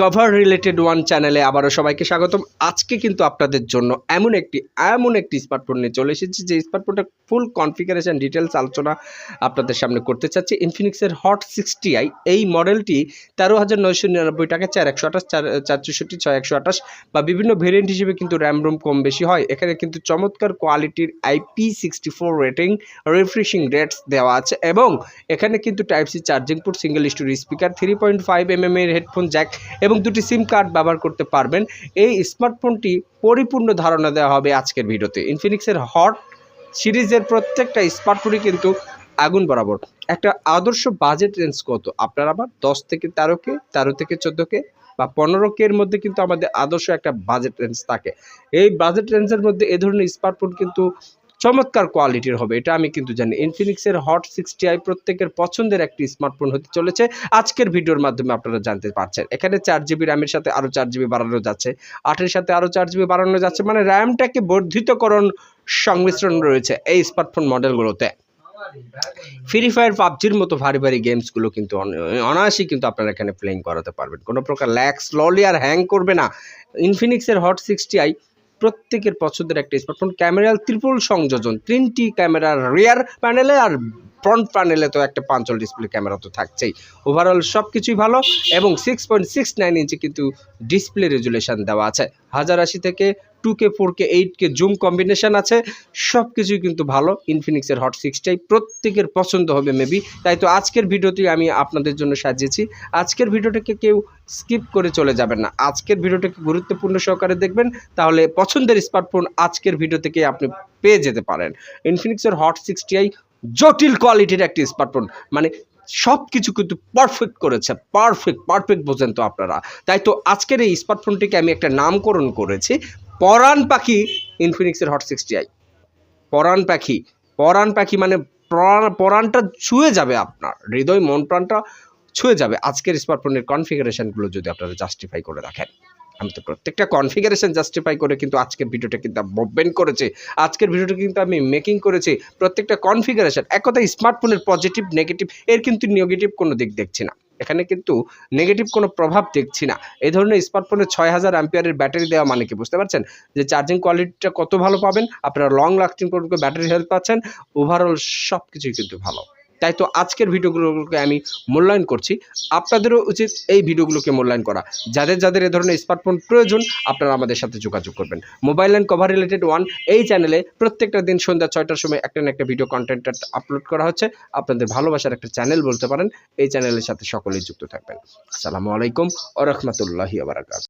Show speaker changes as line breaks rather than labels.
Cover related one চ্যানেলে আবারও সবাইকে স্বাগতম। আজকে কিন্তু আপনাদের জন্য এমন একটি স্মার্টফোন নিয়ে চলে এসেছি যে স্মার্টফোনটা ফুল কনফিগারেশন ডিটেলস আলোচনা আপনাদের সামনে করতে চাচ্ছি। ইনফিনিক্সের হট 60i এই মডেলটি 13,999 টাকায় 4/128 464 6/128 বা বিভিন্ন ভেরিয়েন্ট হিসেবে কিন্তু র্যাম রোম কম বেশি হয়। এখানে কিন্তু চমৎকার কোয়ালিটির IP64 রেটিং, রিফ্রেশিং রেটস দেওয়া আছে এবং এখানে কিন্তু type C charging port, single story speaker, 3.5mm এর হেডফোন জ্যাক এবং দুটি সিম কার্ড ব্যবহার করতে পারবেন। এই স্মার্টফোনটি পরিপূর্ণ ধারণা দেওয়া হবে আজকের ভিডিওতে। ইনফিনিক্সের হট সিরিজের প্রত্যেকটা স্মার্টফোনই কিন্তু আগুন বরাবর। একটা আদর্শ বাজেট রেঞ্জ কত? আপনার আবার 10 থেকে 13K, 13 থেকে 14K বা 15K এর মধ্যে কিন্তু আমাদের আদর্শ একটা বাজেট রেঞ্জ থাকে। এই বাজেট রেঞ্জের মধ্যে এ ধরনের স্মার্টফোন কিন্তু চমৎকার কোয়ালিটির হবে, এটা আমি কিন্তু জানি। ইনফিনিক্সের হট 60i প্রত্যেকের পছন্দের একটি স্মার্টফোন হতে চলেছে। আজকের ভিডিওর মাধ্যমে আপনারা জানতে পারছেন। এখানে 4GB র্যামের সাথে আরও 4GB বাড়ানো যাচ্ছে, 8-এর সাথে আরও 4GB বাড়ানো যাচ্ছে, মানে র্যামটাকে বর্ধিতকরণ সংমিশ্রণ রয়েছে এই স্মার্টফোন মডেলগুলোতে। ফ্রি ফায়ার, পাবজির মতো ভারী ভারী গেমসগুলো কিন্তু অনায়াসেই কিন্তু আপনারা এখানে প্লেইং করাতে পারবেন। কোনো প্রকার ল্যাগ, স্লোলি আর হ্যাং করবে না। ইনফিনিক্সের হট 60i প্রত্যেকের পছন্দের একটা স্মার্টফোন। ক্যামেরার ত্রিপল সংযোজন, 3টি ক্যামেরার রিয়ার প্যানেলে আর ফ্রন্ট প্যানেলে তো একটা পাঞ্চল ডিসপ্লে ক্যামেরা তো থাকছেই। ওভারঅল সব কিছুই ভালো এবং 6.69 ইঞ্চি কিন্তু ডিসপ্লে রেজুলেশন দেওয়া আছে। 1080 থেকে 2K, 4K, 8K zoom combination আছে, সব কিছুই কিন্তু ভালো। ইনফিনিক্সের হট 60i প্রত্যেকের পছন্দ হবে মেবি। তাই তো আজকের ভিডিওটি আমি আপনাদের জন্য সাজিয়েছি। আজকের ভিডিওটাকে কেউ স্কিপ করে চলে যাবেন না, আজকের ভিডিওটাকে গুরুত্বপূর্ণ সহকারে দেখবেন, তাহলে পছন্দের স্মার্টফোন আজকের ভিডিও থেকে আপনি পেয়ে যেতে পারেন। ইনফিনিক্সের হট 60i জটিল কোয়ালিটির একটি স্মার্টফোন, মানে সব কিছু কিন্তু পারফেক্ট করেছে। পারফেক্ট বোঝেন তো আপনারা। তাই তো আজকের এই স্মার্টফোনটিকে আমি একটা নামকরণ করেছি পরাণ পাখি। ইনফিনিক্সের হট 60i পরাণ পাখি মানে পরাণটা ছুঁয়ে যাবে, আপনার হৃদয় মন প্রাণটা ছুঁয়ে যাবে আজকের স্মার্টফোনের কনফিগারেশনগুলো যদি আপনারা জাস্টিফাই করে রাখেন। আমি তো প্রত্যেকটা কনফিগারেশন জাস্টিফাই করে কিন্তু আজকের ভিডিওটা কিন্তু মুভমেন্ট করেছি। আজকের ভিডিওটা কিন্তু আমি মেকিং করেছি প্রত্যেকটা কনফিগারেশন। এক কথায় স্মার্টফোনের পজিটিভ নেগেটিভ এর কিন্তু নেগেটিভ কোনো দিক দেখছি না, এখানে কিন্তু নেগেটিভ কোনো প্রভাব দেখছি না। এই ধরনের স্মার্টফোনে 6000 অ্যাম্পিয়ারের ব্যাটারি দেওয়া মানে কি বুঝতে পারছেন যে চার্জিং কোয়ালিটিটা কত ভালো পাবেন, আপনারা লং লাস্টিং ব্যাটারি হেলথ পাচ্ছেন, ওভারঅল সব কিছুই কিন্তু ভালো। তাই তো আজকের ভিডিওগুলোকে আমি মূল্যায়ন করছি, আপনাদেরও উচিত এই ভিডিওগুলোকে মূল্যায়ন করা। যাদের এ ধরনের স্মার্টফোন প্রয়োজন আপনারা আমাদের সাথে যোগাযোগ করবেন। Mobile and cover related one এই চ্যানেলে প্রত্যেকটা দিন সন্ধ্যা 6টার সময় একটা না একটা ভিডিও কন্টেন্ট আপলোড করা হচ্ছে। আপনাদের ভালোবাসার একটা চ্যানেল বলতে পারেন। এই চ্যানেলের সাথে সকলেই যুক্ত থাকবেন। আসসালামু আলাইকুম ওয়া রাহমাতুল্লাহি ওয়া বারাকাতুহু।